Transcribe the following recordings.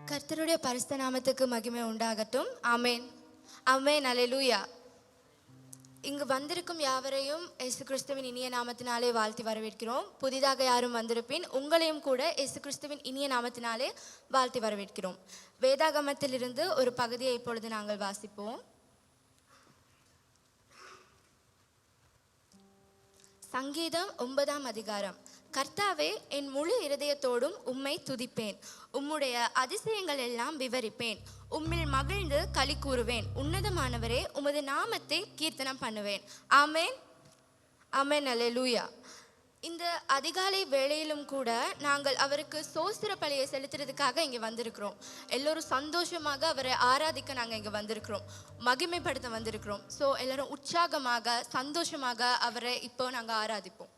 கர்த்தருடைய பரிசுத்த நாமத்துக்கு மகிமை உண்டாகட்டும். ஆமேன், ஆமேன், அல்லேலூயா. இங்கு வந்திருக்கும் யாவரையும் இயேசு கிறிஸ்துவின் இனிய நாமத்தினாலே வாழ்த்தி வரவேற்கிறோம். புதிதாக யாரும் வந்திருப்பின் உங்களையும் கூட இயேசு கிறிஸ்துவின் இனிய நாமத்தினாலே வாழ்த்தி வரவேற்கிறோம். வேதாகமத்திலிருந்து ஒரு பகுதியை இப்பொழுது நாங்கள் வாசிப்போம். சங்கீதம் 9ஆம் அதிகாரம். கர்த்தாவே, என் முழு இருதயத்தோடும் உம்மை துதிப்பேன், உம்முடைய அதிசயங்கள் எல்லாம் விவரிப்பேன், உம்மில் மகிழ்ந்து களி கூறுவேன். உன்னதமானவரே, உமது நாமத்தை கீர்த்தனம் பண்ணுவேன். ஆமேன், ஆமேன், அல்லேலூயா. இந்த அதிகாலை வேளையிலும் கூட நாங்கள் அவருக்கு சோஸ்திர பலியை செலுத்துறதுக்காக இங்கே வந்திருக்கிறோம். எல்லோரும் சந்தோஷமாக அவரை ஆராதிக்க நாங்கள் இங்கே வந்திருக்கிறோம், மகிமைப்படுத்த வந்திருக்கிறோம். ஸோ எல்லோரும் உற்சாகமாக சந்தோஷமாக அவரை இப்போ நாங்கள் ஆராதிப்போம்.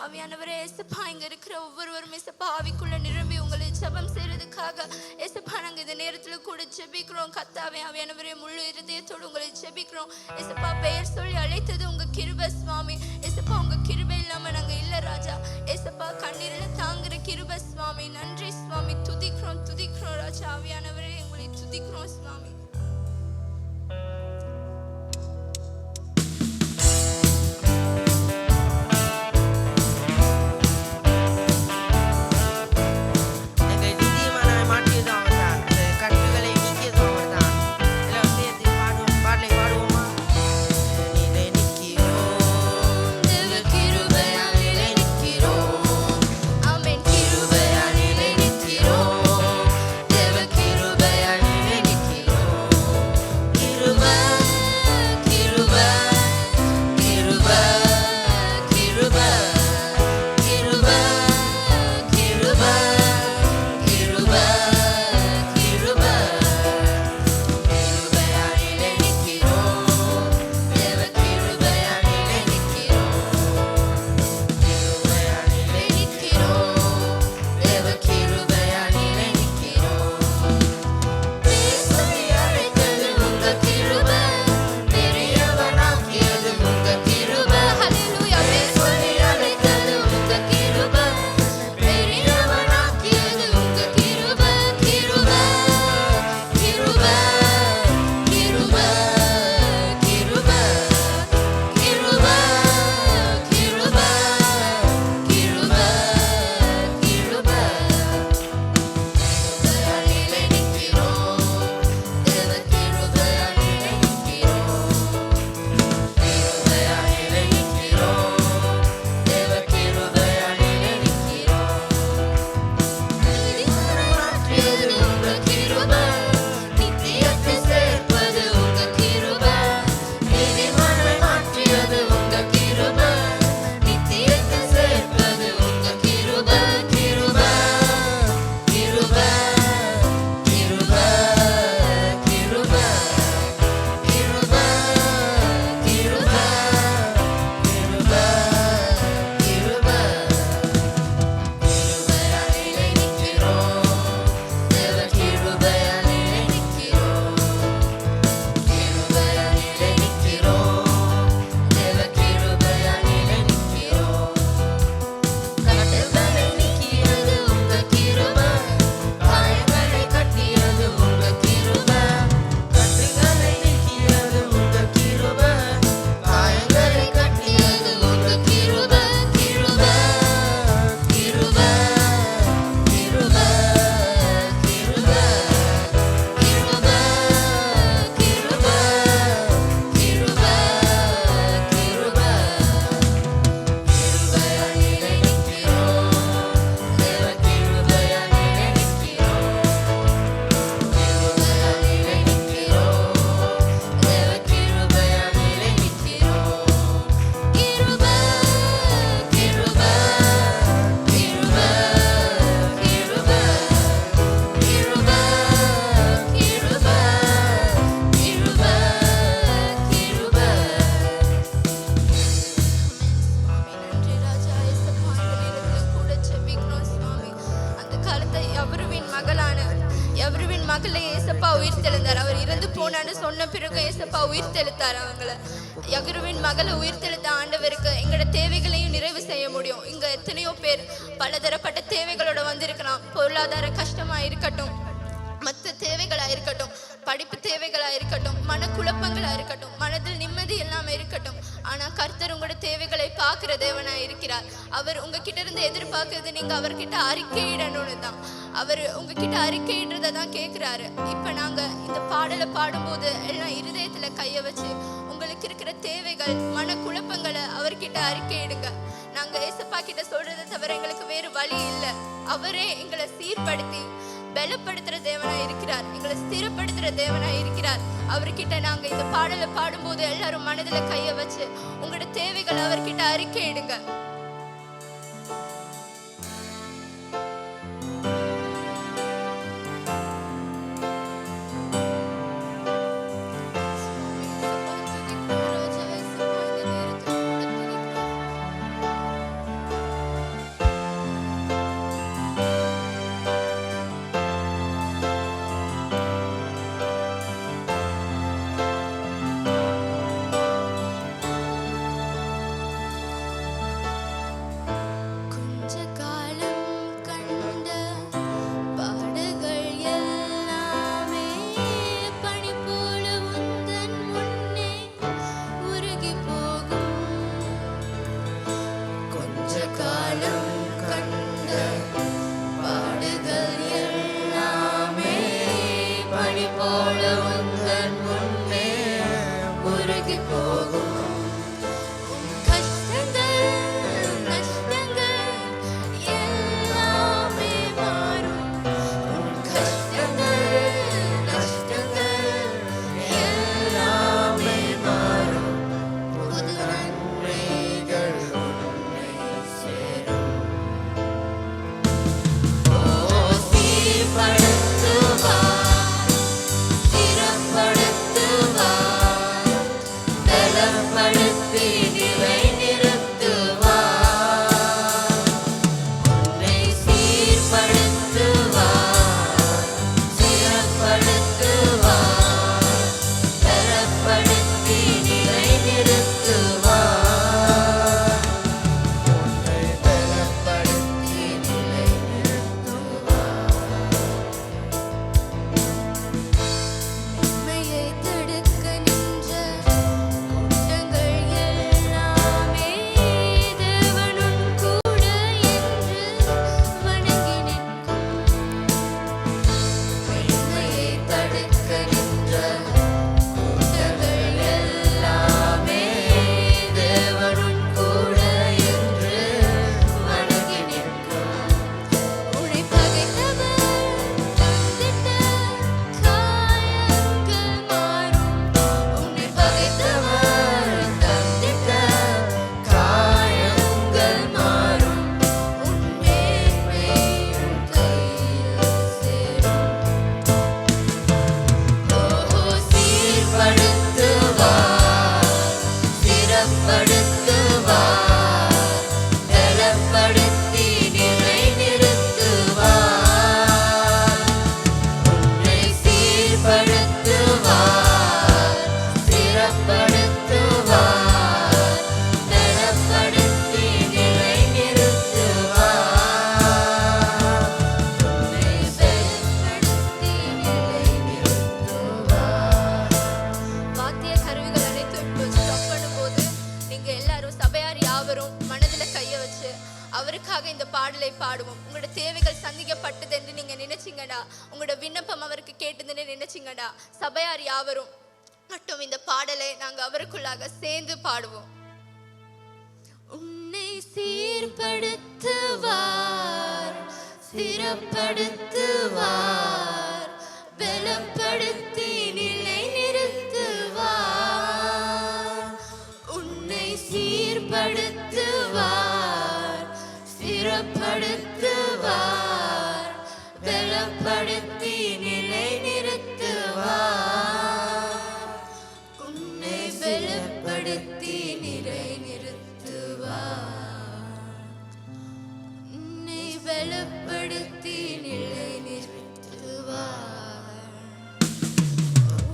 ஆவியானவரே, ஏசப்பா, இங்க இருக்கிற ஒவ்வொருவரும் ஏசப்பா ஆவிக்குள்ள நிரம்பி உங்களை பிள்ளைகளுக்காக ஏசப்பா நாங்க இந்த நேரத்துல கூட ஜெபிக்கிறோம். கர்த்தாவே ஆவியானவரே, முழு இருதயத்தோடு உங்களை ஜெபிக்கிறோம். ஏசப்பா பெயர் சொல்லி அழைத்தது உங்க கிருபை சுவாமி. ஏசப்பா உங்க கிருபை இல்லாம நாங்க இல்ல ராஜா. ஏசப்பா கண்ணீரில தாங்குற கிருபை சுவாமி. நன்றி சுவாமி. துதிக்கிறோம் ராஜா. ஆவியானவரே உங்களை துதிக்கிறோம் சுவாமி. மகளே ஏசப்பா உயிர் தெழுந்தார். அவர் இறந்து போனான்னு சொன்ன பிறகு ஏசப்பா உயிர் தெழுத்தார். அவங்களை யகுருவின் மகளை உயிர் தெழுத்த ஆண்டவருக்கு எங்களோட தேவைகளையும் நிறைவு செய்ய முடியும். இங்க எத்தனையோ பேர் பலதரப்பட்ட தேவைகளோட வந்திருக்கலாம். பொருளாதார கஷ்டமா இருக்கட்டும், மற்ற தேவைகளா இருக்கட்டும், படிப்பு தேவைகளா இருக்கட்டும், மனக்குழப்பங்களா இருக்கட்டும், மனதில் நிம்மதி எல்லாமே இருக்கட்டும். ஆனா கர்த்தர் உங்களோட தேவைகளை பார்க்கிற தேவனா இருக்கிறார். அவர் உங்ககிட்ட இருந்து எதிர்பார்க்கறது நீங்க அவர்கிட்ட அறிக்கையிடணும்னு தான். அவர் உங்ககிட்ட அறிக்கையிடுறத தான் கேட்கிறாரு. இப்ப நாங்க இந்த பாடலை பாடும்போது எல்லாம் இருதயத்துல கைய வச்சு உங்களுக்கு இருக்கிற தேவைகள், மனக்குழப்பங்களை அவர்கிட்ட அறிக்கையிடுங்க. நாங்க ஏசப்பா கிட்ட சொல்றதை தவிர எங்களுக்கு வேறு வழி இல்லை. அவரே எங்களை சீர்படுத்தி பலப்படுத்துற தேவனா இருக்கிறார், எங்களை ஸ்திரப்படுத்துற தேவனா இருக்கிறார். அவர்கிட்ட நாங்க இந்த பாடலை பாடும்போது எல்லாரும் மனதுல கைய வச்சு உங்களோட தேவைகளை அவர்கிட்ட அறிக்கையிடுங்க. நினைச்சிங்கடா, உங்களோட விண்ணப்பம் அவருக்கு கேட்டதுன்னு நினைச்சிங்கடா, சபையார் யாவரும் மட்டும் இந்த பாடலை நாங்க அவருக்குள்ளாக சேர்ந்து பாடுவோம். உன்னை சீர்படுத்துவார், ஸ்திரப்படுத்துவார், பலப்படுத்தி நிலை நிறுத்துவார். உன்னை சீர்படுத்துவார், ஸ்திரப்படுத்துவார், பலப்படுத்தி நிலை நிறுத்துவார். உன்னை பலப்படுத்தி நிலை நிறுத்துவார். உன்னை பலப்படுத்தி நிலை நிறுத்துவார்.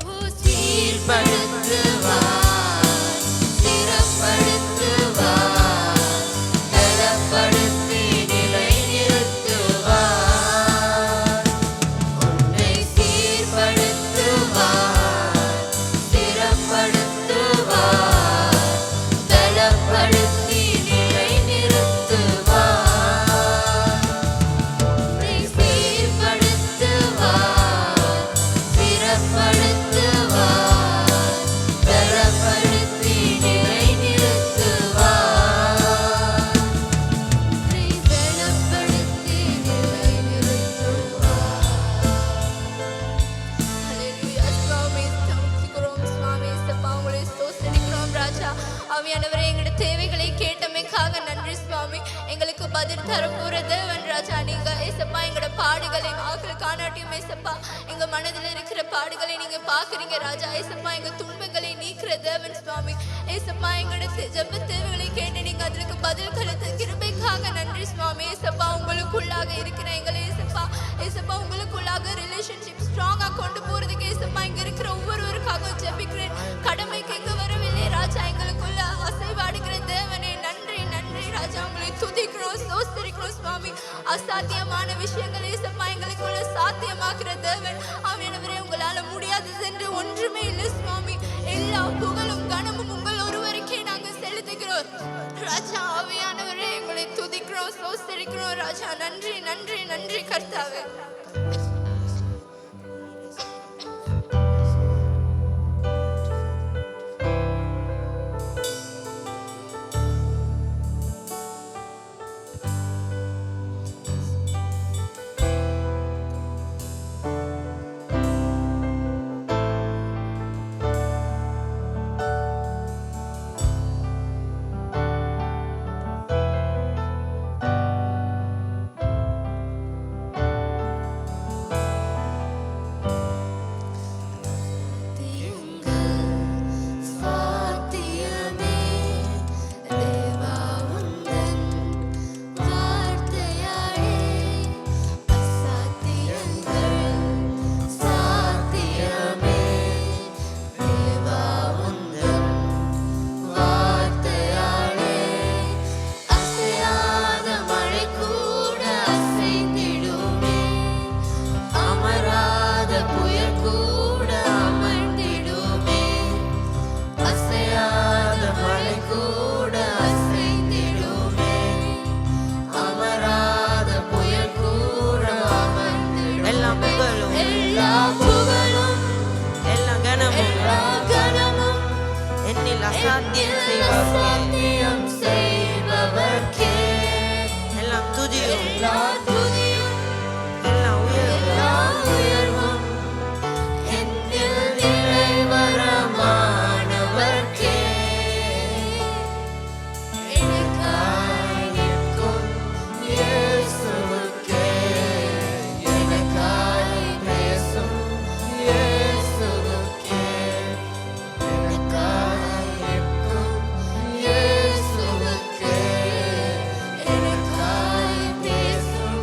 ஓ சீர்படுத்துவார், ஸ்திரப்படுத்துவார், பலப்படுத்தி நிலை நிறுத்துவார். உன்னை சீர்படுத்துவார், ஸ்திரப்படுத்துவார், பலப்படுத்தி நிலை நிறுத்துவார். உன்னை சீர்படுத்துவார், ஸ்திரப்படுத்துவார், பலப்படுத்தி நிலை நிறுத்துவார். உன்னை பலப்படுத்தி நிலை நிறுத்துவார். ஹல்லேலூயா. சுவாமி ஸ்தோத்திரிக்கிறோம். சுவாமி ஏசப்பா, உங்களை ஸ்தோத்திரிக்கிறோம் ராஜா. ஆவியானவரே, எங்களுடைய தேவைகளை கேட்டமைக்காக நன்றி சுவாமி. எங்களுக்கு பதில் தர போற தேவன் ராஜா நீங்க ஏசப்பா. எங்களோட பாடுகளை ஆக்கள் காணாட்டியும் ஏசப்பா, எங்க மனதில் இருக்கிற பாடுகளை நீங்க பாக்குறீங்க ராஜா ஏசப்பா. எங்க துன்பங்களை நீக்கிற தேவன் சுவாமி ஏசப்பா. எங்களோட ஜெப தேவைகளை கேட்டு நீங்க அதற்கு பதில் கலத்த கிருபைக்காக நன்றி சுவாமி ஏசப்பா. உங்களுக்குள்ளாக இருக்கிற எங்களை ஏசப்பா ஏசப்பா, உங்களுக்குள்ளாக ரிலேஷன்ஷிப் ஸ்ட்ராங்கா கொண்டு போறதுக்கு ஏசப்பா இங்க இருக்கிற ஒவ்வொருவருக்காக ஜெபிக்கிறேன். கடமைக்கு எங்க வரவில்லை ராஜா, எங்களுக்குள்ள அசைவாடுகிற தேவனே நன்றி நன்றி ராஜா. உங்களை துதிக்கிறோம், ஸ்தோத்திரிக்கிறோம் சுவாமி. அசாத்தியமான விஷயங்களை ஏசப்பா எங்களுக்குள்ள சாத்தியமாக்குற தேவன். ஆவியானவரே, உங்களால முடியாதது என்று ஒன்றுமே இல்லை சுவாமி. எல்லா புகழும் கனமும் உங்கள் ஒருவருக்கே நாங்கள் செலுத்துகிறோம் ராஜா. ஆவியானவரே, உங்களை துதிக்கிறோம், ஸ்தோத்திரிக்கிறோம் ராஜா. நன்றி நன்றி நன்றி கர்த்தாவே. அசாத்தியம் செய்பவர்க்கே எல்லாம் துதியும் எல்லாம் உயர்வும் என்னில் நிறைவரமானவர்க்கே எனக்காய் நிற்கும் இயேசுவுக்கே எனக்காய் பேசும் இயேசுவுக்கே எனக்காய் நிற்கும் இயேசுவுக்கே எனக்காய் பேசும்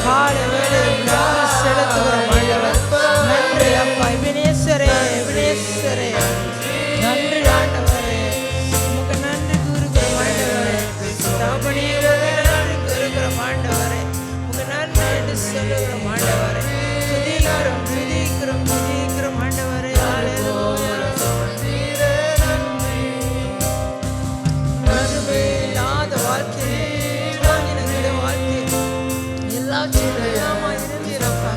காலை வேளையில் நன்றி செலுத்துகிறோம் ஆண்டவர். நன்றி அப்பா எபினேசரே, எபினேசரே. நன்றி ஆண்டவரே, உமக்கு நன்றி கூறுகிறோம் ஆண்டவரே. தகப்பனே நன்றி கூறுகிறோம் ஆண்டவரே. உமக்கு நன்றி என்று சொல்லுகிறோம் ஆண்டவரே. துதிக்கிறோம் துதிக்கிறோம் துதிக்கிறோம் ஆண்டவரே. ஹல்லேலூயா. மறுமை இல்லாத வாழ்க்கை எங்களுடைய வாழ்க்கை எல்லா இருந்தீரப்பா.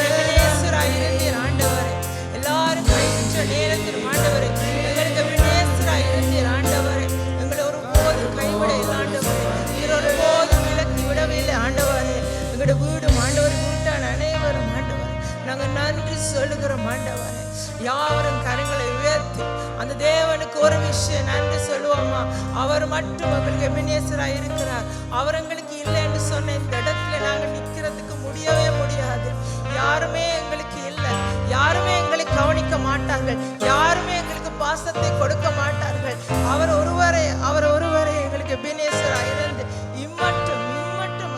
எபினேசராய் இருந்தீர் ஆண்டவரே. எல்லாரும் கைவிட்ட நேரத்தில் ஆண்டவரே எங்களுக்கு எபினேசராய் இருந்தீர் ஆண்டவரே. எங்களை ஒருபோதும் கைவிட இல்லை ஆண்டவரே. நீர் ஒருபோதும் விலக்கி விடவே இல்லை ஆண்டவரே. எங்களுடைய வீடும் ஆண்டவர் வீட்டான அனைவரும் ஆண்டவரே நாங்கள் நன்றி சொல்லுகிறோம் ஆண்டவரே. யாவரும் கரங்களை உயர்த்தி அந்த தேவனுக்கு ஒரு விஷயம் நன்றி சொல்லுவோமா? அவர் மட்டும் எங்களுக்கு எபினேசராய் இருக்கிறார். அவர் எங்களுக்கு இல்லை என்று சொன்ன இந்த இடத்துல நாங்கள் நிற்கிறதுக்கு முடியவே முடியாது. யாருமே எங்களுக்கு இல்லை, யாருமே எங்களை கவனிக்க மாட்டார்கள், யாருமே எங்களுக்கு பாசத்தை கொடுக்க மாட்டார்கள். அவர் ஒருவரே எங்களுக்கு எபினேசராய் இருந்து இம்மட்டும்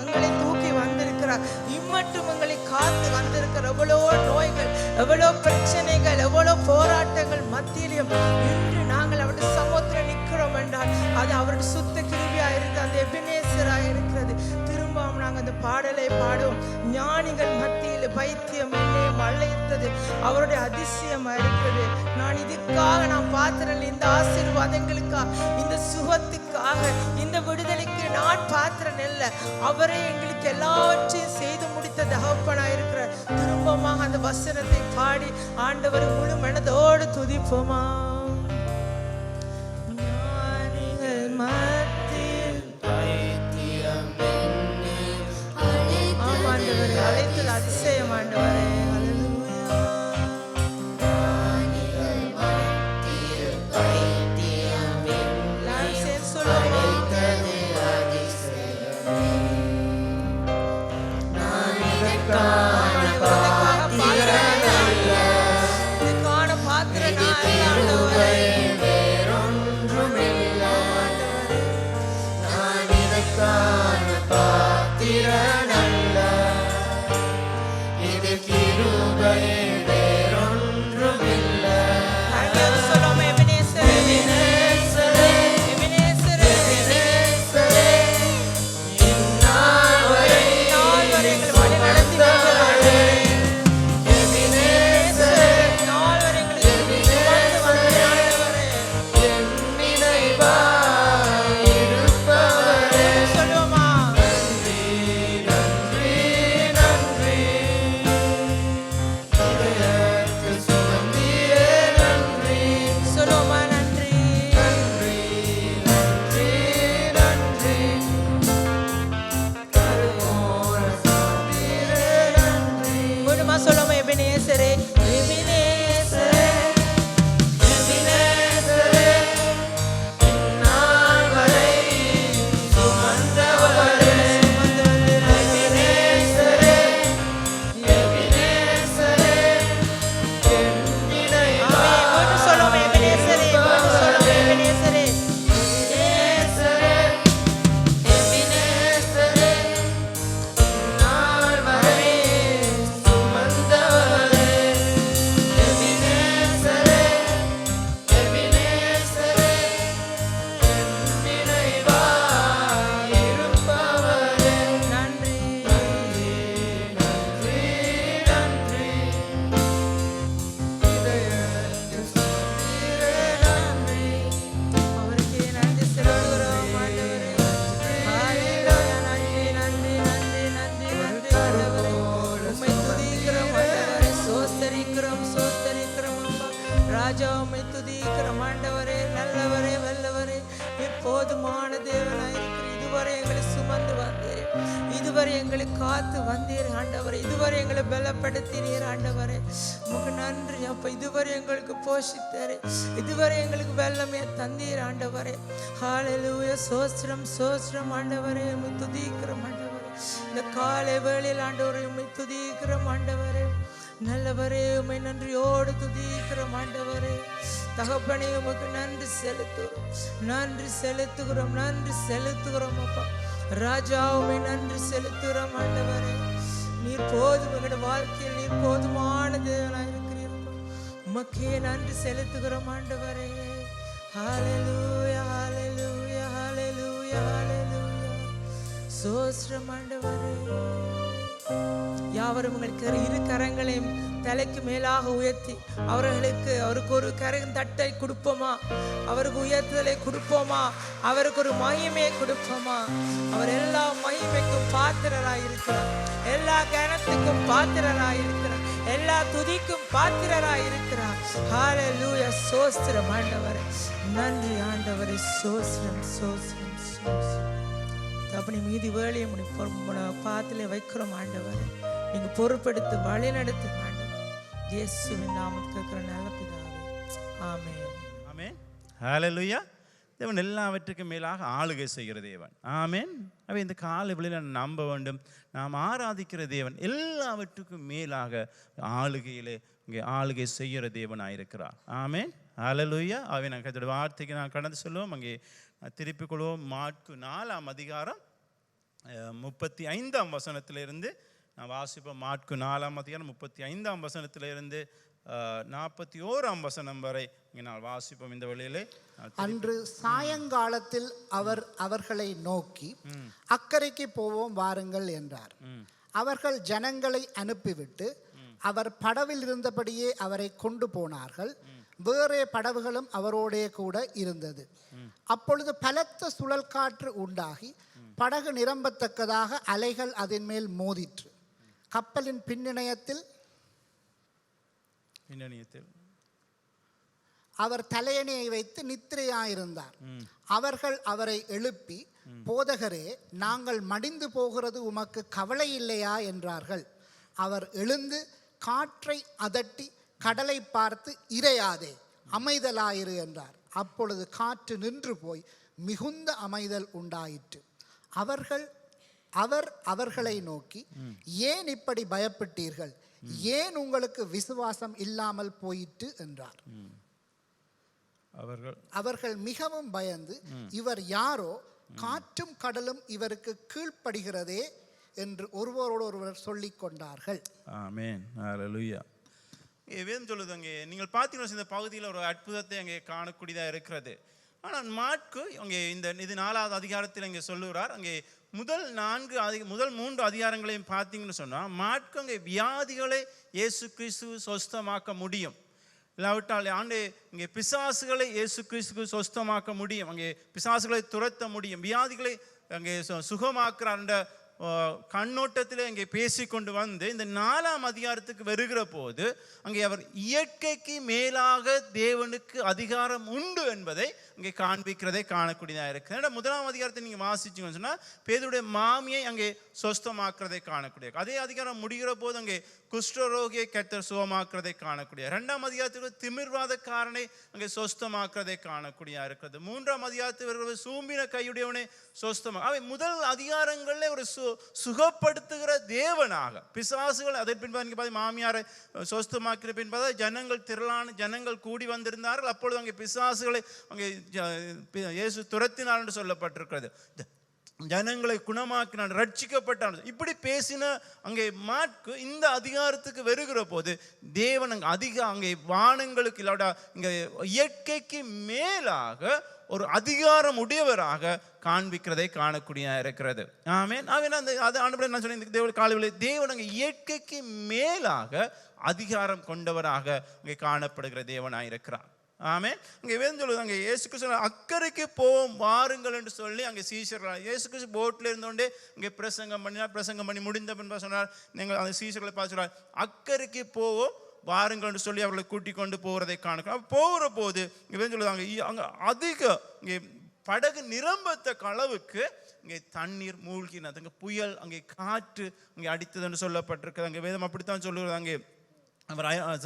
எங்களை தூக்கி வந்திருக்கிறார். இம்மட்டும் எங்களை காத்து வந்திருக்கிற எவ்வளோ நோய்கள், எவ்வளோ பிரச்சனைகள், எவ்வளோ போராட்டங்கள் மத்தியிலும் இன்று நாங்கள் அவருடைய சமூகத்தில் நிற்கிறோம் என்றால் அது அவருடைய சுத்த கிருபியாக இருந்து அந்த எபினேசராக இருக்கிறது. திரும்பவும் நாங்கள் அந்த பாடலை பாடுவோம். ஞானிகள் மத்தியில் பைத்தியம் என்னை அழைத்தது அவருடைய அதிசயமாக இருக்கிறது. நான் இதுக்காக பாத்திரல் இந்த ஆசீர்வாதங்களுக்காக, இந்த சுகத்துக்காக, இந்த விடுதலைக்கு நான் பாத்திரன் இல்லை. அவரே எங்களுக்கு எல்லாவற்றையும் செய்து முடித்த தகப்பனாக இருக்கிறார். திரும்பமாக அந்த வசனத்தை பாடி ஆண்டவர் முழு மனதோடு துதிப்போமா? ஞானிகள் மத்தியில் ஆண்டவரே அழைத்தது அதிசயம் ஆண்டவரே. ராஜா உம்மை துதிக்கிறோம் ஆண்டவரே. நல்லவரே, வல்லவரே, எப்போதுமான தேவனாயிருக்கிறீர். இதுவரை எங்களை சுமந்து வந்தீர், இதுவரை எங்களை காத்து வந்தீர் ஆண்டவரே. இதுவரை எங்களை பலப்படுத்தினீர் ஆண்டவரே. உமக்கு நன்றி அப்ப. இதுவரை எங்களுக்கு போஷித்தாரு, இதுவரை எங்களுக்கு வெள்ளமே தந்தீர் ஆண்டவரே. ஹல்லேலூயா. சோஸ்திரம் சோஸ்திரம் ஆண்டவரே. உம்மை துதிக்கிறோம் ஆண்டவரே. இந்த காலை வேளையில் ஆண்டவரே உம்மை துதிக்கிறோம் ஆண்டவரே. நல்லவரே, உம்மை நன்றியோடு துதிக்கிறோம் ஆண்டவரே. தகப்பனே, உமக்கு நன்றி செலுத்துகிறோம், நன்றி செலுத்துகிறோம், நன்றி செலுத்துகிறோம் அப்பா. ராஜா, உம்மை நன்றி செலுத்துகிறோம் ஆண்டவரே. நீர் போதும், எங்களோட வாழ்க்கையில் நீர் போதுமான தேவனாய் இருக்கிறீர்கள். உமக்கே நன்றி செலுத்துகிறோம் ஆண்டவரே. ஹல்லேலூயா, ஹல்லேலூயா, ஹல்லேலூயா, ஹல்லேலூயா. ஸ்தோத்திரம் ஆண்டவரே. யாவரும் உங்களுக்கு இரு கரங்களையும் தலைக்கு மேலாக உயர்த்தி அவருக்கு ஒரு தட்டை கொடுப்போமா? அவருக்கு உயர்த்துதலை கொடுப்போமா? அவருக்கு ஒரு மகிமையை கொடுப்போமா? அவர் எல்லா மகிமைக்கும் பாத்திரராய் இருக்கிறார், எல்லா கனத்துக்கும் பாத்திரராய் இருக்கிறார், எல்லா துதிக்கும் பாத்திரராய் இருக்கிறார். ஹல்லேலூயா. ஸ்தோத்திரம் ஆண்டவரே. நன்றி ஆண்டவரே. ஸ்தோத்திரம், ஸ்தோத்திரம், ஸ்தோத்திரம். அப்படி மீதி வேலையை பாத்திலே வைக்கிறோம் ஆண்டவரே. நீங்க பொறுப்பெடுத்து வழி நடத்து ஆண்டவர். இயேசுவின் நாமத்தில் கேட்கிற நல்ல பிதாவே, ஆமென். ஆமென். ஹல்லேலூயா. தேவன் எல்லாவற்றுக்கும் மேலாக ஆளுகை செய்கிற தேவன். ஆமென். அவை இந்த காலை வேளையில நம்ப வேண்டும், நாம் ஆராதிக்கிற தேவன் எல்லாவற்றுக்கும் மேலாக ஆளுகையிலே இங்கே ஆளுகை செய்கிற தேவனாயிருக்கிறார். ஆமென். ஹல்லேலூயா. அவை நான் கர்த்தருடைய வார்த்தைக்கு நான் கடந்து சொல்லுவோம். அங்கே திருப்பிக் கொள்வோம். மாற்கு 4ஆம் அதிகாரம் 35ஆம் வசனத்திலிருந்து நான் வாசிப்போம். மாற்கு 4ஆம் அதிகாரம் 35ஆம் வசனத்திலிருந்து 41ஆம் வசனம் வரை இங்கே நான் வாசிப்போம். இந்த வழியிலே அன்று சாயங்காலத்தில் அவர்களை நோக்கி அக்கறைக்கு போவோம் வாருங்கள் என்றார். அவர்கள் ஜனங்களை அனுப்பிவிட்டு அவர் படவில் இருந்தபடியே அவரை கொண்டு போனார்கள். வேறே படவுகளும் அவரோடே கூட இருந்தது. அப்பொழுது பலத்த சுழல் காற்று உண்டாகி படகு நிரம்பத்தக்கதாக அலைகள் அதன் மேல் மோதிற்று. கப்பலின் பின்னணியத்தில் அவர் தலையணையை வைத்து நித்திரையாயிருந்தார். அவர்கள் அவரை எழுப்பி, போதகரே, நாங்கள் மடிந்து போகிறது உமக்கு கவலை இல்லையா என்றார்கள். அவர் எழுந்து காற்றை அதட்டி கடலை பார்த்து, இறையாதே, அமைதலாயிரு என்றார். அப்பொழுது காற்று நின்று போய் மிகுந்த அமைதல் உண்டாயிற்று. அவர் அவர்களை நோக்கி, ஏன் இப்படி பயப்பட்டீர்கள்? ஏன் உங்களுக்கு விசுவாசம் இல்லாமல் போயிற்று என்றார். அவர்கள் மிகவும் பயந்து, இவர் யாரோ, காற்றும் கடலும் இவருக்கு கீழ்ப்படுகிறதே என்று ஒருவரோடு ஒருவர் சொல்லிக் கொண்டார்கள். ஆமென். ஹல்லேலூயா. வேதம் சொல்லுது, அங்கே நீங்கள் பார்த்தீங்கன்னா இந்த பகுதியில் ஒரு அற்புதத்தை அங்கே காணக்கூடியதாக இருக்கிறது. ஆனால் மாற்கு அங்கே இது 4ஆவது அதிகாரத்தில் அங்கே சொல்லுகிறார். அங்கே முதல் 3 அதிகாரங்களையும் பார்த்தீங்கன்னு சொன்னால் மாற்கு அங்கே வியாதிகளை இயேசு கிறிஸ்து சொஸ்தமாக்க முடியும். இல்லாவிட்டால் இங்கே பிசாசுகளை இயேசு கிறிஸ்து சொஸ்தமாக்க முடியும். அங்கே பிசாசுகளை துரத்த முடியும், வியாதிகளை அங்கே சுகமாக்குறார் கண்ணோட்டத்தில் அங்கே பேசிக்கொண்டு வந்து இந்த 4ஆம் அதிகாரத்துக்கு வருகிற போது அங்கே அவர் இயற்கைக்கு மேலாக தேவனுக்கு அதிகாரம் உண்டு என்பதை அங்கே காண்பிக்கிறதை காணக்கூடியதாக இருக்குது. 1ஆம் அதிகாரத்தை நீங்கள் வாசிச்சிங்கன்னு சொன்னால் பேதுருடைய மாமியை அங்கே சொஸ்தமாக்குறதை காணக்கூடிய, அதே அதிகாரம் முடிகிற போது அங்கே குஷ்டரோகியை கர்த்தர் சுகமாக்குறதை காணக்கூடிய, 2ஆம் அதிகாரத்துக்கு திமிர்வாதக்காரனை அங்கே சொஸ்தமாக்குறதை காணக்கூடியதாக இருக்கிறது. 3ஆம் அதிகாரத்தில் வருகிற சூம்பின கையுடையவனை சொஸ்தமாக, அவை முதல் அதிகாரங்களில் ஒரு சுகப்படுத்துகிற தேவனாக பிசாசுகள். அதன் பின்பாக நீங்கள் பார்த்து மாமியாரை சொஸ்தமாக்கிற பின்பாக ஜனங்கள் திரளான ஜனங்கள் கூடி வந்திருந்தார்கள். அப்பொழுது அங்கே பிசாசுகளை அங்கே இயேசு துரத்தினார் என்று சொல்லப்பட்டிருக்கிறது. ஜனங்களை குணமாக்கினான், ரட்சிக்கப்பட்டான். இப்படி பேசின அங்கே மாற்கு இந்த அதிகாரத்துக்கு வருகிற போது தேவன் அங்கே வானங்களுக்கு இல்லாவிட இங்கே இயற்கைக்கு மேலாக ஒரு அதிகாரம் உடையவராக காண்பிக்கிறதை காணக்கூடிய இருக்கிறது. ஆமென். நான் சொன்னேன், தேவன் அங்கே இயற்கைக்கு மேலாக அதிகாரம் கொண்டவராக அங்கே காணப்படுகிற தேவனாக இருக்கிறார். ஆமென். அங்கே வேதம் சொல்லுது, அங்கே இயேசு கிறிஸ்து அக்கறைக்கு போவோம் வாருங்கள் என்று சொல்லி அங்கே சீஷர்கள் இயேசு கிறிஸ்து போட்டில் இருந்தோண்டே இங்கே பிரசங்கம் பண்ணி முடிந்த பின்பு சொன்னார், நீங்கள் அந்த சீஷர்களை பார்த்து சொன்னார், அக்கறைக்கு போவோம் வாருங்கள் என்று சொல்லி அவர்களை கூட்டிக் கொண்டு போகிறதை காணணும். போகிற போது இங்கே சொல்லுவாங்க, அங்கே அதிக இங்கே படகு நிரம்பத்தக்க அளவுக்கு இங்கே தண்ணீர் மூழ்கினது, அங்கே புயல், அங்கே காற்று அங்கே அடித்தது என்று சொல்லப்பட்டிருக்கிறது. அங்கே வேதம் அப்படித்தான் சொல்லுகிறது. அங்கே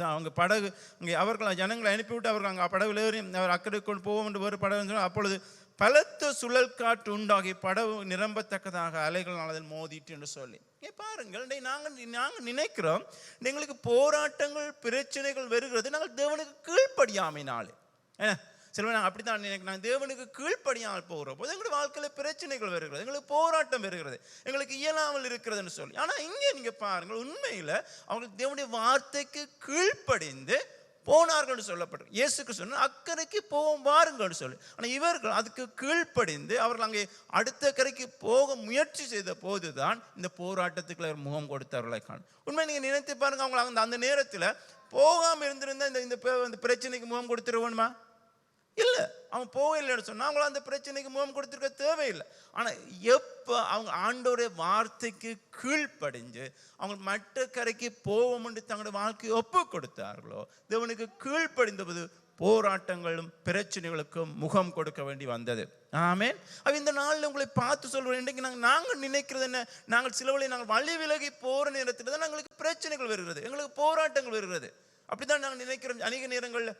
அவங்க படகு இங்கே அவர்கள் ஜனங்களை அனுப்பிவிட்டு அவர்கள் அங்கே படகுல ஏறி அவர் அக்கறை கொண்டு போவோம் என்று வேறு படகு. அப்பொழுது பலத்த சுழல் காற்று உண்டாகி படகு நிரம்பத்தக்கதாக அலைகள் அதில் மோதிட்டு என்று சொல்லி பாருங்கள். நாங்கள் நினைக்கிறோம் எங்களுக்கு போராட்டங்கள் பிரச்சனைகள் வருகிறது நாங்கள் தேவனுக்கு கீழ்ப்படியாமைனாலே. சில நாங்கள் அப்படி தான் நினைக்கிறோம். தேவனுக்கு கீழ்ப்படியாமல் போகிற போது எங்களுடைய வாழ்க்கையில் பிரச்சனைகள் வருகிறது, எங்களுக்கு போராட்டம் வருகிறது, எங்களுக்கு இயலாமல் இருக்கிறதுன்னு சொல்லி. ஆனால் இங்கே நீங்கள் பாருங்கள், உண்மையில் அவங்களுக்கு தேவனுடைய வார்த்தைக்கு கீழ்ப்படிந்து போனார்கள் சொல்லப்பட்டது. இயேசுக்கு சொன்ன அக்கறைக்கு போவோம் வாருங்கள் சொல்லி. ஆனால் இவர்கள் அதுக்கு கீழ்ப்படிந்து அவர்கள் அங்கே அடுத்த கரைக்கு போக முயற்சி செய்த போதுதான் இந்த போராட்டத்துக்குள்ள முகம் கொடுத்தவர்களை காணும். உண்மை நீங்கள் நினைத்து பாருங்க, அவங்க அந்த நேரத்தில் போகாமல் இருந்திருந்தா இந்த பிரச்சனைக்கு முகம் கொடுத்துருவோணுமா? இல்லை. அவன் போகலைன்னு சொன்னால் அவங்கள அந்த பிரச்சனைக்கு முகம் கொடுத்துருக்க தேவையில்லை. ஆனால் எப்போ அவங்க ஆண்டோடைய வார்த்தைக்கு கீழ்ப்படிஞ்சு அவங்க மற்ற கரைக்கு போவோம்னு தங்களுடைய வாழ்க்கையை ஒப்பு கொடுத்தார்களோ, தேவனுக்கு கீழ்ப்படிந்தபோது போராட்டங்களும் பிரச்சனைகளுக்கும் முகம் கொடுக்க வேண்டி வந்தது. ஆமென். இந்த நாளில் உங்களை பார்த்து சொல்கிறோம், இன்றைக்கு நாங்கள் நினைக்கிறது என்ன, நாங்கள் சிலவழி நாங்கள் வழி விலகி போகிற நேரத்தில் தான் எங்களுக்கு பிரச்சனைகள் வருகிறது, எங்களுக்கு போராட்டங்கள் வருகிறது. அப்படிதான் நாங்கள் நினைக்கிறோம். அநேக நேரங்களில்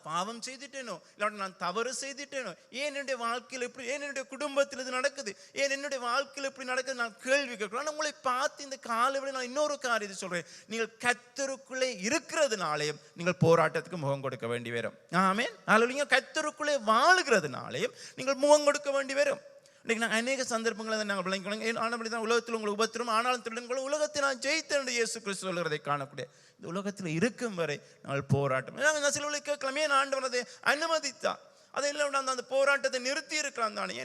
பாவம் செய்துட்டேனோ, இல்லாட்டி நான் தவறு செய்துட்டேனோ, ஏன் என்னுடைய வாழ்க்கையில் இப்படி, ஏன் என்னுடைய குடும்பத்தில் இது நடக்குது, ஏன் என்னுடைய வாழ்க்கையில் இப்படி நடக்குது, நான் கேள்வி கேட்கிறேன். உங்களை பார்த்து இந்த காலை நான் இன்னொரு காரியத்தை சொல்றேன், நீங்கள் கர்த்தருக்குள்ளே இருக்கிறதுனாலேயும் நீங்கள் போராட்டத்துக்கு முகம் கொடுக்க வேண்டி வரும். ஆமென். அல்ல, கர்த்தருக்குள்ளே வாழுகிறதுனாலேயும் நீங்கள் முகம் கொடுக்க வேண்டி வரும். இன்றைக்கு நாங்கள் அநேக சந்தர்ப்பங்களை நாங்கள் விளங்கிக்கணும். ஆனால் தான் உலகத்தில் உங்களுக்கு உபத்திரம், ஆனாலும் திருடங்களும் உலகத்தை நான் ஜெயித்தேன் இயேசு கிறிஸ்து சொல்கிறதை காணக்கூடிய இந்த உலகத்தில் இருக்கும் வரை நாங்கள் போராட்டம். நாங்கள் சில கேட்கலாமே, ஆண்டவர் அதை அனுமதித்தா, அதை இல்லை அந்த போராட்டத்தை நிறுத்தி இருக்கிறான் தானே,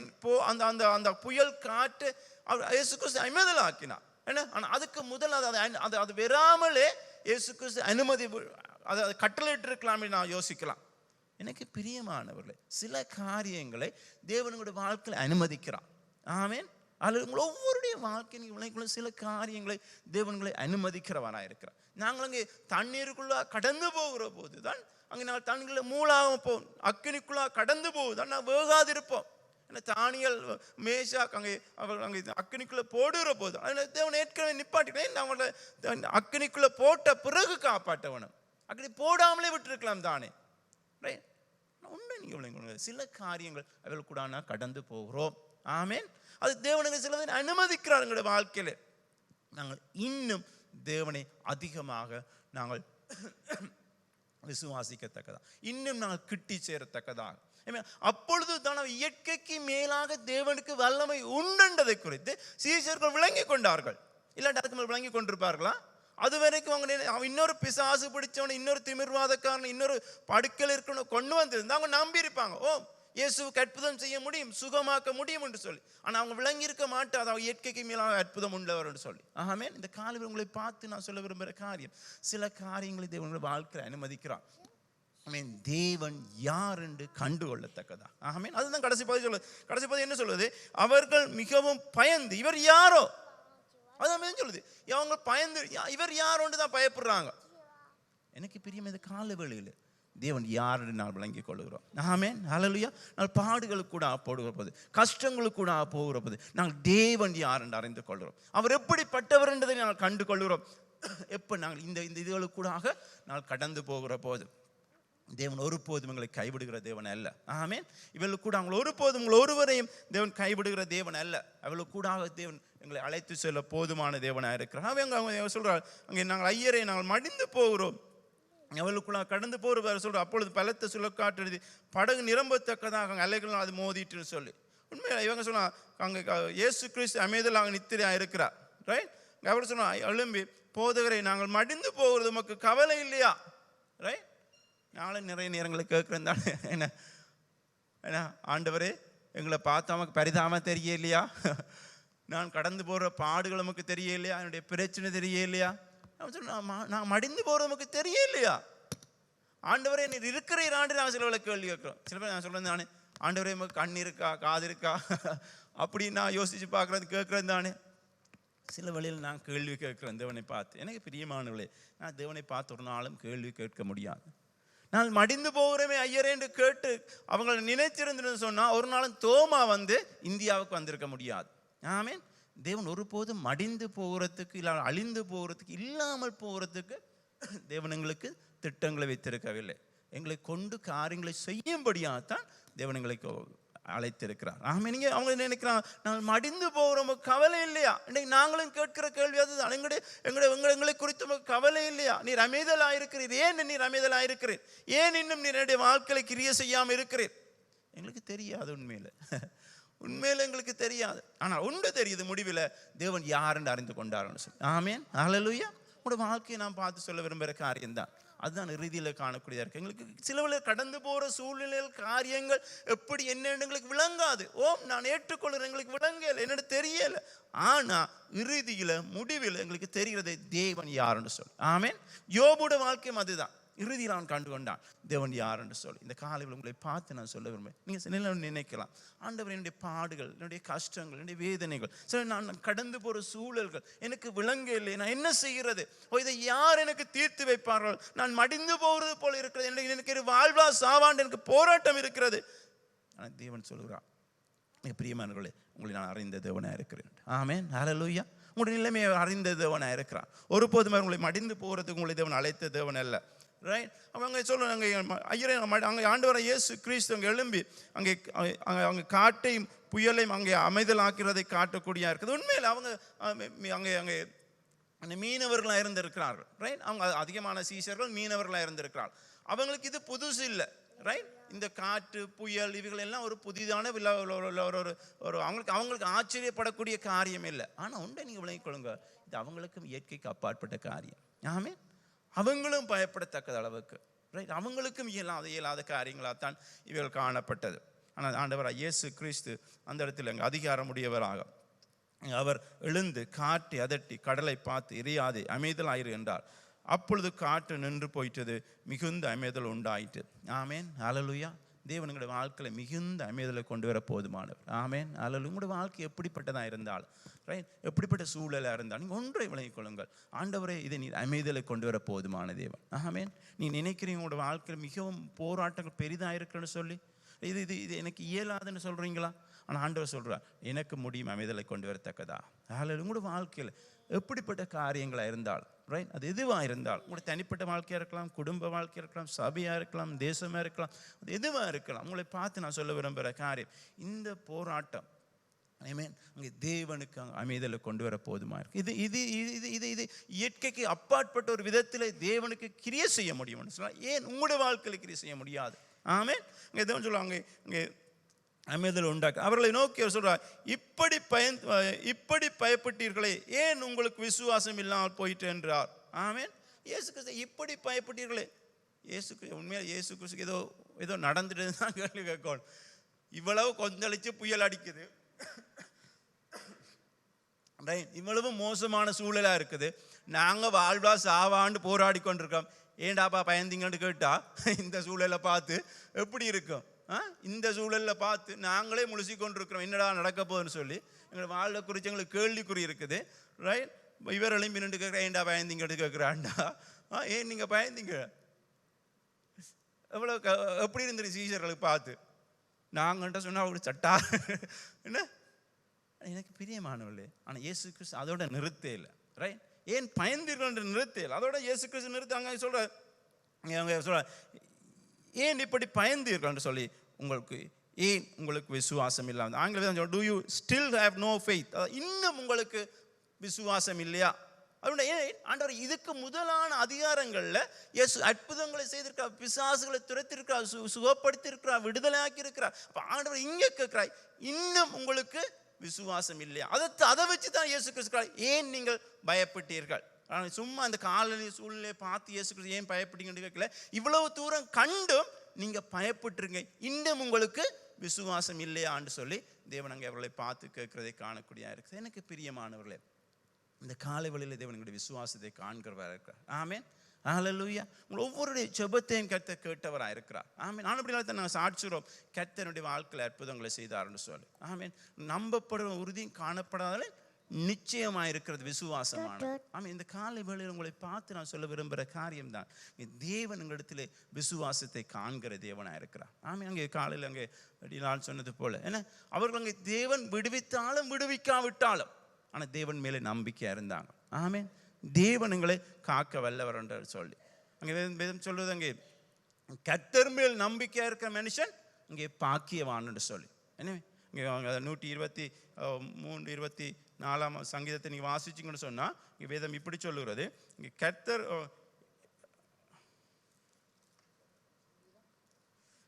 அந்த அந்த அந்த புயல் காற்று அவர் இயேசு கிறிஸ்து அமைதல் ஆக்கினார் என்ன. ஆனால் அதுக்கு முதல் அது வராமலே இயேசு கிறிஸ்து அனுமதி அதை கட்டளையிட்டு இருக்கலாமே நான் யோசிக்கலாம். எனக்கு பிரியமானவர்களே, சில காரியங்களை தேவனுடைய வாழ்க்கையில் அனுமதிக்கிறான். ஆமென். அதில் உங்களை ஒவ்வொருடைய வாழ்க்கை நீங்கள் சில காரியங்களை தேவன்களை அனுமதிக்கிறவனாக இருக்கிறான். நாங்கள் அங்கே தண்ணீருக்குள்ளே கடந்து போகிற போது தான் அங்கே நாங்கள் தண்ணீரில் மூழாக போவோம், அக்கினிக்குள்ளாக கடந்து போகுதான் நான் வேகாதிருப்போம். ஏன்னா தானியல் மேஷாக் அங்கே அவர்கள் அங்கே அக்கினிக்குள்ளே போடுகிற போது அதில் தேவன் ஏற்கனவே நிப்பாட்டிக்கிறேன், அவங்கள அக்கினிக்குள்ளே போட்ட பிறகு காப்பாற்றவனும் அக்கினி போடாமலே விட்டுருக்கலாம் தானே. ரைட். உண்மை நீங்கள் சில காரியங்கள் அவர்கள் கூட நான் கடந்து போகிறோம். ஆமென். அது தேவனுக்கு சிலதை அனுமதிக்கிறார் எங்களுடைய வாழ்க்கையில். நாங்கள் இன்னும் தேவனை அதிகமாக நாங்கள் விசுவாசிக்கத்தக்கதா, இன்னும் நாங்கள் கிட்டி சேரத்தக்கதாக, அப்பொழுது தான் இயற்கைக்கு மேலாக தேவனுக்கு வல்லமை உண்டதை குறித்து சீஷர்கள் விளங்கி கொண்டார்கள். இல்லாட்டி அதுக்கு மேல் விளங்கி கொண்டிருப்பார்களா? அது வரைக்கும் அவங்க இன்னொரு பிசாசு பிடிச்சவனை, இன்னொரு திமிர்வாதக்காரன், இன்னொரு படுக்கையில் இருக்கணும் கொண்டு வந்திருந்தா அவங்க நம்பி இருப்பாங்க, ஓ இயேசுவுக்கு அற்புதம் செய்ய முடியும், சுகமாக்க முடியும் என்று சொல்லி. ஆனால் அவங்க விளங்கி இருக்க மாட்டாது அவங்க இயற்கைக்கு மேலாக அற்புதம் உள்ளவர் என்று சொல்லி. ஆமென். இந்த காலையில் உங்களை பார்த்து நான் சொல்ல விரும்புகிற காரியம், சில காரியங்களை தேவனுடைய வாழ்க்கையை அனுமதிக்கிறான். தேவன் யார் என்று கண்டுகொள்ளத்தக்கதா. ஆமென். அதுதான் கடைசி பகுதி சொல்லுது. கடைசி பகுதி என்ன சொல்லுது? அவர்கள் மிகவும் பயந்து இவர் யாரோ, அதான் சொல்லுது, அவங்க பயந்து இவர் யாரோன்னு தான் பயப்படுறாங்க. எனக்கு பிரியம் இந்த கால வேளையில் தேவன் யாருன்னு நான் விளங்கிக் கொள்கிறோம். ஆமென். ஹல்லேலூயா. நாங்கள் பாடுகளுக்கு கூட போடுகிற போது, கஷ்டங்களுக்கு கூட போகிற போது நாங்கள் தேவன் யார் என்று அறிந்து கொள்கிறோம். அவர் எப்படிப்பட்டவர் என்றதை நாங்கள் கண்டு கொள்கிறோம். எப்போ நாங்கள் இந்த இதுகளுக்கு கூட நாங்கள் கடந்து போகிற போது தேவன் ஒருபோதும் எங்களை கைவிடுகிற தேவன் அல்ல. ஆமென். இவர்களுக்கு கூட அவங்களை ஒருபோதும் உங்கள் ஒருவரையும் தேவன் கைவிடுகிற தேவன் அல்ல. அவர்களுக்கு கூட தேவன் எங்களை அழைத்து செல்ல போதுமான தேவனாக இருக்கிறார். அவங்க சொல்றார், அங்கே நாங்கள் ஐயரை நாங்கள் மடிந்து போகிறோம், அவளுக்குள்ள கடந்து போகிறவர் சொல்ற, அப்பொழுது பலத்த சுழற்காற்று படகு நிரம்பத்தக்கதாக அலைகள் அது மோதிட்டுன்னு சொல்லி. உண்மையில இவங்க சொன்னா அங்கே இயேசு கிறிஸ்து அமைதலாக நித்திரையாக இருக்கிறார். ரைட். அவர் சொன்னா, எழும்பி போதகரை நாங்கள் மடிந்து போகிறது உமக்கு கவலை இல்லையா? ரைட். நானும் நிறைய நேரங்களை கேட்குறேன் தானே, என்ன ஆண்டவரே எங்களை பார்த்தா நமக்கு பரிதாம தெரிய இல்லையா? நான் கடந்து போகிற பாடுகள் நமக்கு தெரிய இல்லையா? என்னுடைய பிரச்சனை தெரிய இல்லையா? நான் மடிந்து போகிறது நமக்கு தெரிய இல்லையா? ஆண்டவரே நீ இருக்கிற ஆண்டு நாங்கள் சில வேலை கேள்வி கேட்குறோம். சில பேர் நான் சொல்கிறேன் தானே, ஆண்டவரே நமக்கு கண் இருக்கா, காது இருக்கா, அப்படின்னு நான் யோசித்து பார்க்குறது கேட்குறேன் தானே. சில வழியில் நான் கேள்வி கேட்குறேன் தேவனை பார்த்து. எனக்கு பிரியமானவர்களே, நான் தேவனை பார்த்து ஒரு நாளும் கேள்வி கேட்க முடியாது. நான் மடிந்து போகிறோமே ஐயரேன்னு கேட்டு அவங்களை நினைச்சிருந்துன்னு சொன்னால் ஒரு நாளும் தோமா இந்தியாவுக்கு வந்திருக்க முடியாது. ஆமென். தேவன் ஒருபோதும் மடிந்து போகிறதுக்கு இல்லை அழிந்து போகிறதுக்கு இல்லாமல் போகிறதுக்கு தேவன் எங்களுக்கு திட்டங்களை வைத்திருக்கவில்லை. எங்களை கொண்டு காரியங்களை செய்யும்படியாகத்தான் தேவன் எங்களுக்கு அழைத்திருக்கிறார். நீங்க அவங்க நினைக்கிறாங்க நாங்கள் மடிந்து போகிறோம், கவலை இல்லையா? இன்னைக்கு நாங்களும் கேட்கிற கேள்வி அதுதான். எங்களை குறித்து கவலை இல்லையா? நீர் அமைதலாயிருக்கிறீர். ஏன் நீர் அமைதலாயிருக்கிறீர்? ஏன் இன்னும் நீர் என்னுடைய வாழ்க்கையை கிரியை செய்யாமல் இருக்கிறீர்? எங்களுக்கு தெரியாது. உண்மையில எங்களுக்கு தெரியாது. ஆனால் உண்டு தெரியுது, முடிவில் தேவன் யாருன்னு அறிந்து கொண்டாருன்னு சொல்லி. ஆமென், ஹல்லேலூயா. உங்களோட வாழ்க்கையை நான் பார்த்து சொல்ல விரும்புகிற காரியம்தான் அதுதான் இறுதியில் காணக்கூடியதாக இருக்குது. எங்களுக்கு சிலவில் கடந்து போகிற சூழ்நிலைகள், காரியங்கள் எப்படி என்னென்னு எங்களுக்கு விளங்காது. நான் ஏற்றுக்கொள்கிறேன், எங்களுக்கு விளங்கலை, என்னோட தெரியலை. ஆனால் இறுதியில் முடிவில் எங்களுக்கு தெரிகிறதே தேவன் யாருன்னு சொல்லி. ஆமென். யோபுட வாழ்க்கையும் அதுதான். இறுதியில் அவன் கண்டு கொண்டான் தேவன் யார் என்று சொல்லி. இந்த காலையில் உங்களை பார்த்து நான் சொல்ல விரும்புகிறேன். நீங்கள் நினைக்கலாம், ஆண்டவர் என்னுடைய பாடுகள், என்னுடைய கஷ்டங்கள், என்னுடைய வேதனைகள், சரி நான் கடந்து போகிற சூழல்கள் எனக்கு விளங்க இல்லை, நான் என்ன செய்கிறது? இதை யார் எனக்கு தீர்த்து வைப்பார்கள்? நான் மடிந்து போகிறது போல இருக்கிறது, எனக்கு வாழ்வா சாவாண்டு எனக்கு போராட்டம் இருக்கிறது. ஆனால் தேவன் சொல்கிறார், மிக பிரியமானவர்களே, உங்களை நான் அறிந்த தேவனாக இருக்கிறேன். ஆமென், ஹல்லேலூயா. உங்களுடைய நிலைமையை அறிந்த தேவனாக இருக்கிறான். ஒருபோதும் உங்களை மடிந்து போகிறதுக்கு உங்களை தேவன் அழைத்த தேவன் அல்ல. ரைட்? அவங்க சொல்லுவாங்க, ஐயரே அங்கே ஆண்டவரை இயேசு கிறிஸ்து அங்கே எழும்பி அங்கே காட்டையும் புயலையும் அங்கே அமைதலாக்கிறதை காட்டக்கூடியா இருக்குது. உண்மையில் அவங்க அங்கே அங்கே மீனவர்களாக இருந்திருக்கிறார்கள். ரைட்? அவங்க அதிகமான சீஷர்கள் மீனவர்களாக இருந்திருக்கிறார்கள். அவங்களுக்கு இது புதுசு இல்லை. ரைட்? இந்த காற்று புயல் இவைகள் எல்லாம் ஒரு புதிதான ஒரு அவங்களுக்கு ஆச்சரியப்படக்கூடிய காரியம் இல்லை. ஆனால் உண்டை நீங்கள் விளங்கிக் கொள்ளுங்க, இது அவங்களுக்கும் இயற்கைக்கு அப்பாற்பட்ட காரியம். ஆமென். அவங்களும் பயப்படத்தக்க அளவுக்கு, ரைட், அவங்களுக்கும் இயலாத காரியங்களாகத்தான் இவைகள் காணப்பட்டது. ஆனால் ஆண்டவர் இயேசு கிறிஸ்து அந்த இடத்துல அங்கே அதிகாரமுடையவராக அவர் எழுந்து காட்டி அதட்டி கடலை பார்த்து எரியாதே அமைதலாயிரு என்றார். அப்பொழுது காற்று நின்று போயிட்டது, மிகுந்த அமைதல் உண்டாயிட்டு. ஆமென், ஹல்லேலூயா. தேவன் உங்களுடைய வாழ்க்கையில் மிகுந்த அமைதலை கொண்டு வர போதுமானவர். ஆமென், ஹல்லேலூயா. உங்களுடைய வாழ்க்கை எப்படிப்பட்டதாக இருந்தால், ரைட், எப்படிப்பட்ட சூழலாக இருந்தால் நீங்கள் ஒன்றை விளங்கிக் கொள்ளுங்கள், ஆண்டவரே இதை நீ அமைதலை கொண்டு வர போதுமான தேவன். ஆமென். நீ நினைக்கிறீங்க உங்களோட வாழ்க்கையில் மிகவும் போராட்டங்கள் பெரிதாக இருக்குன்னு சொல்லி இது எனக்கு இயலாதுன்னு சொல்கிறீங்களா? ஆனால் ஆண்டவர் சொல்கிறார், எனக்கு முடியும் அமைதலை கொண்டு வரத்தக்கதா. ஹல்லேலூயா. உங்களோட வாழ்க்கையில் எப்படிப்பட்ட காரியங்களாக இருந்தால், ரைட், அது எதுவாக இருந்தால், உங்களுடைய தனிப்பட்ட வாழ்க்கையாக இருக்கலாம், குடும்ப வாழ்க்கையாக இருக்கலாம், சபையாக இருக்கலாம், தேசமாக இருக்கலாம், அது எதுவாக இருக்கலாம், உங்களை பார்த்து நான் சொல்ல விரும்புகிற காரியம், இந்த போராட்டம் ஆமென் அங்கே தேவனுக்கு அமைதலை கொண்டு வர போதுமா இருக்கு. இது இது இது இது இது இயற்கைக்கு அப்பாற்பட்ட ஒரு விதத்தில் தேவனுக்கு கிரியை செய்ய முடியும்னு சொல்லலாம். ஏன் உங்களுடைய வாழ்க்கையில் கிரியை செய்ய முடியாது? ஆமென். அங்கே தேவன் சொல்லுவாங்க, இங்கே அமைதல் உண்டாக்க அவர்களை நோக்கி அவர் சொல்றார், இப்படி பயப்பட்டீர்களே, ஏன் உங்களுக்கு விசுவாசம் இல்லாமல் போயிட்டு என்றார். ஆமென். இயேசு கிறிஸ்து இப்படி பயப்பட்டீர்களே. உண்மையாக இயேசு கிறிஸ்துக்கு ஏதோ நடந்துட்டு தான் கேள்வி கேட்கணும். இவ்வளவு கொந்தளிச்சு புயல் அடிக்குது, இவ்வளவு மோசமான சூழலா இருக்குது, நாங்க வாழ்வா சாவான்னு போராடி கொண்டிருக்கோம், ஏண்டாப்பா பயந்தீங்கன்னு கேட்டா இந்த சூழலை பார்த்து எப்படி இருக்கும்? இந்த சூழலில் பார்த்து நாங்களே முழுசி கொண்டிருக்கிறோம், என்னடா நடக்க போகுதுன்னு சொல்லி எங்களை வாழ்வை குறித்து எங்களுக்கு கேள்விக்குறி இருக்குது. ரைட்? இவர் எழும்பி நின்று கேட்குறேன், ஏண்டா பயந்தீங்கன்னு கேட்குறாண்டா. ஏன் நீங்கள் பயந்தீங்க? எவ்வளோ எப்படி இருந்துரு சீஷர்களுக்கு பார்த்து? நாங்கள்கிட்ட சொன்னால் ஒரு சட்டா என்ன எனக்கு பிரியமானவர்களே. ஆனால் இயேசு கிறிஸ்து அதோட நிறுத்தே இல்லை. ரைட்? ஏன் பயந்தீர்கள் நிறுத்தே இல்லை, அதோட இயேசு கிறிஸ்து நிறுத்தாங்க. சொல்ற ஏன் இப்படி பயந்தீர்கள் சொல்லி, உங்களுக்கு விசுவாசம் இல்லாமல், ஆங்கிலம் do you still have no faith, இன்னும் உங்களுக்கு விசுவாசம் இல்லையா? அப்படின்னா ஏன் ஆண்டவர் இதுக்கு முதலான அதிகாரங்களில் இயேசு அற்புதங்களை செய்திருக்கிறார், பிசாசுகளை துரத்திருக்கிறார், சுகப்படுத்தியிருக்கிறார், விடுதலையாக்கி இருக்கிறார். அப்போ ஆண்டவர் இங்கே கேட்கிறார், இன்னும் உங்களுக்கு விசுவாசம் இல்லையா? அதை வச்சு தான் இயேசு கிறிஸ்து ஏன் நீங்கள் பயப்பட்டீர்கள்? சும்மா அந்த காலநிலை சூழ்நிலையை பார்த்து இயேசு கிறிஸ்து ஏன் பயப்பட்டீங்கன்னு கேட்கல, இவ்வளவு தூரம் கண்டும் நீங்க பயப்பட்டுருங்க, இன்னும் உங்களுக்கு விசுவாசம் இல்லையான்னு சொல்லி தேவன் அங்கே அவர்களை பார்த்து கேட்கிறதை காணக்கூடியதாக இருக்குது. எனக்கு பிரியமானவர்களே, இந்த காலை வேளையில் தேவனுடைய விசுவாசத்தை காண்கிறவராக இருக்கிறார். ஆமென், ஹல்லேலூயா. ஒவ்வொருடைய ஜெபத்தையும் கர்த்தர் கேட்டவராக இருக்கிறார். ஆமென். நான் அப்படி நாங்கள் சாட்சிக்கிறோம், கர்த்தருடைய வாழ்க்கையில் அற்புதங்களை செய்தார்னு சொல்லி. ஆமென். நம்பப்படுற உறுதியும் காணப்படாத நிச்சயமாக இருக்கிறது விசுவாசமான. ஆமாம். இந்த காலை வேளையில் உங்களை பார்த்து நான் சொல்ல விரும்புகிற காரியம்தான், தேவன் எங்களிடத்திலே விசுவாசத்தை காண்கிற தேவனாக இருக்கிறார். ஆமாம். அங்கே காலையில் அங்கே நான் சொன்னது போல ஏன்னா அவர்கள் அங்கே தேவன் விடுவித்தாலும் விடுவிக்காவிட்டாலும் ஆனால் தேவன் மேலே நம்பிக்கையாக இருந்தாங்க. ஆமென். தேவன் எங்களை காக்க வல்லவர் என்று சொல்லி அங்கே வேதம் சொல்வது, அங்கே கர்த்தர் மேல் நம்பிக்கையாக இருக்கிற மனுஷன் அங்கே பாக்கியவான் என்று சொல்லி. எனவே இங்கே 123 சங்கீதத்தை நீங்கள் வாசிச்சிங்கன்னு சொன்னால் இங்கே வேதம் இப்படி சொல்லுகிறது, இங்கே கர்த்தர்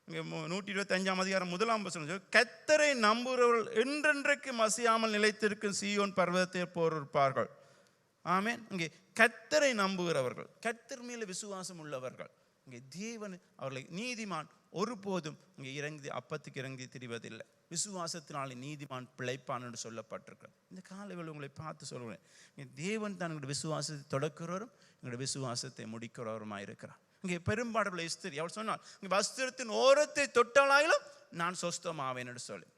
இங்கே 125 முதலாம் வசனம், கர்த்தரை நம்புகிறவர்கள் என்றென்றைக்கு மசியாமல் நிலைத்திருக்கும் சீயோன் பர்வதத்தை போர் இருப்பார்கள். ஆமென். இங்கே கர்த்தரை நம்புகிறவர்கள், கர்த்தர் மேலே விசுவாசம் உள்ளவர்கள், இங்கே தேவன் அவர்களை நீதிமான் ஒருபோதும் இங்கே அப்பத்துக்கு இறங்கி திரிவதில்லை. விசுவாசத்தினாலே நீதிமான் பிழைப்பான் என்று சொல்லப்பட்டிருக்கிறது. இந்த காலையில் உங்களை பார்த்து சொல்கிறேன், இங்கே தேவன் தான் எங்களுடைய விசுவாசத்தை தொடக்கிறவரும் எங்களுடைய விசுவாசத்தை முடிக்கிறவருமாக இருக்கிறார். இங்கே பெரும்பாடுள்ள ஸ்திரீ அவள் சொன்னாள், இங்கே வஸ்திரத்தின் ஓரத்தை தொட்டாலாயிலும் நான் சொஸ்தமாவேன் என்று சொல்லி.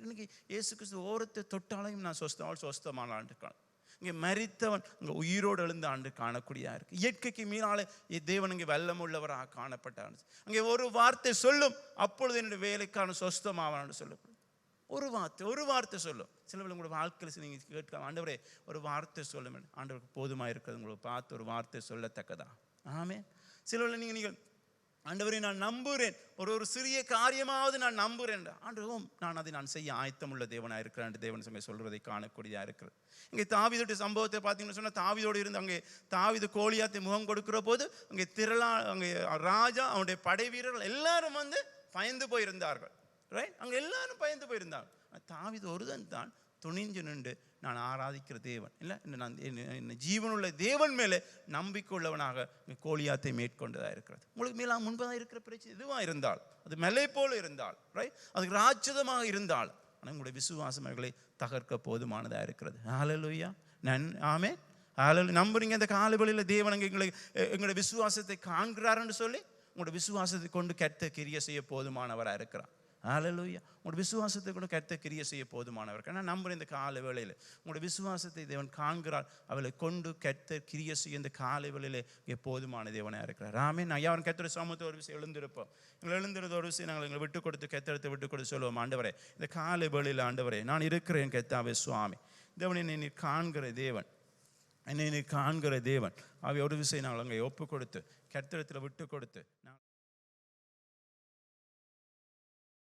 இன்னைக்கு இயேசு கிறிஸ்து ஓரத்தை தொட்டாலையும் நான் அவள் சொஸ்தமானான் இருக்காள். இங்கே மரித்தவன் இங்கே உயிரோடு எழுந்த ஆண்டு காணக்கூடியதாக இருக்கு. இயற்கைக்கு மீறாலே தேவன் இங்கே வல்லம் உள்ளவராக காணப்பட்டார். அங்கே ஒரு வார்த்தை சொல்லும், அப்பொழுது என்னுடைய வேலைக்கான சொஸ்தமாவான்னு சொல்லப்படும். ஒரு வார்த்தை சொல்லும். சிலவர்கள் உங்களோட வாழ்க்கையில் நீங்கள் கேட்கலாம், ஆண்டவரே ஒரு வார்த்தை சொல்லும், ஆண்டவருக்கு போதுமாக இருக்கிறது உங்களை பார்த்து ஒரு வார்த்தை சொல்லத்தக்கதா. ஆமென். சிலவர்கள் நீங்கள் ஆண்டவரை நான் நம்புகிறேன், ஒரு சிறிய காரியமாவது நான் நம்புகிறேன், ஆண்டவரும் நான் செய்ய ஆயத்தம் உள்ள தேவனாக இருக்கிறேன் தேவன் சொல்றதை காணக்கூடியதாக இருக்கிறது. இங்கே தாவீதுடைய சம்பவத்தை பார்த்தீங்கன்னு சொன்னால், தாவீதோடு இருந்து அங்கே தாவீது கோலியாத்தை முகம் கொடுக்கிற போது அங்கே அங்கே ராஜா அவனுடைய படை வீரர்கள் எல்லாரும் பயந்து போயிருந்தார்கள். ரைட், அங்கே எல்லாரும் பயந்து போயிருந்தாங்க. தாவீது ஒருதன் தான் துணிஞ்சு நின்று நான் ஆராதிக்கிற தேவன் இல்லை, நான் ஜீவனுள்ள தேவன் மேலே நம்பிக்கை உள்ளவனாக கோலியாத்தை மேற்கொண்டதாக இருக்கிறது. உங்களுக்கு மேலே முன்பதாக இருக்கிற பிரச்சனை எதுவாக இருந்தால், அது மலை போல இருந்தால், ரைட், அதுக்கு ராட்சதமாக இருந்தால், ஆனால் உங்களுடைய விசுவாசம் அவர்களை தகர்க்க போதுமானதாக இருக்கிறது. ஹல்லேலூயா. ஆமென். ஹல்லேலூயா. நம்புறீங்க இந்த காலைவெளியில் தேவன் எங்களுடைய விசுவாசத்தை காண்கிறாருன்னு சொல்லி உங்களுடைய விசுவாசத்தை கொண்டு கர்த்தர் கிரியை செய்ய போதுமானவராக இருக்கிறார். ஹல்லேலூயா. உங்களோட விசுவாசத்தை கூட கர்த்தர் கிரியை செய்ய போதுமானவர். நான் நம்புறேன் இந்த காலை வேளையில் உங்களோட விசுவாசத்தை தேவன் காண்கிறார், அவளை கொண்டு கர்த்தர் கிரியை செய்ய இந்த காலை வேளையில் இங்கே போதுமான தேவனாக இருக்கிறார். ஆமென். ஐயா அவன் கர்த்தர் சமூகத்தை ஒரு விஷயம் எழுந்திருப்போம். எங்களை எழுந்திருந்த ஒரு விஷயம் நாங்கள் எங்களை விட்டு கொடுத்து கர்த்தரத்தை விட்டு கொடுத்து சொல்லுவோம், ஆண்டவரே இந்த காலை வேளையில் ஆண்டவரே நான் இருக்கிறேன் கர்த்தாவே சுவாமி. தேவன் என்னை நீ காண்கிற தேவன், என்னை நீ காண்கிற தேவன். அவை ஒரு விஷயம் நாங்கள் அங்கே ஒப்பு கொடுத்து கர்த்தரத்தில் விட்டு கொடுத்து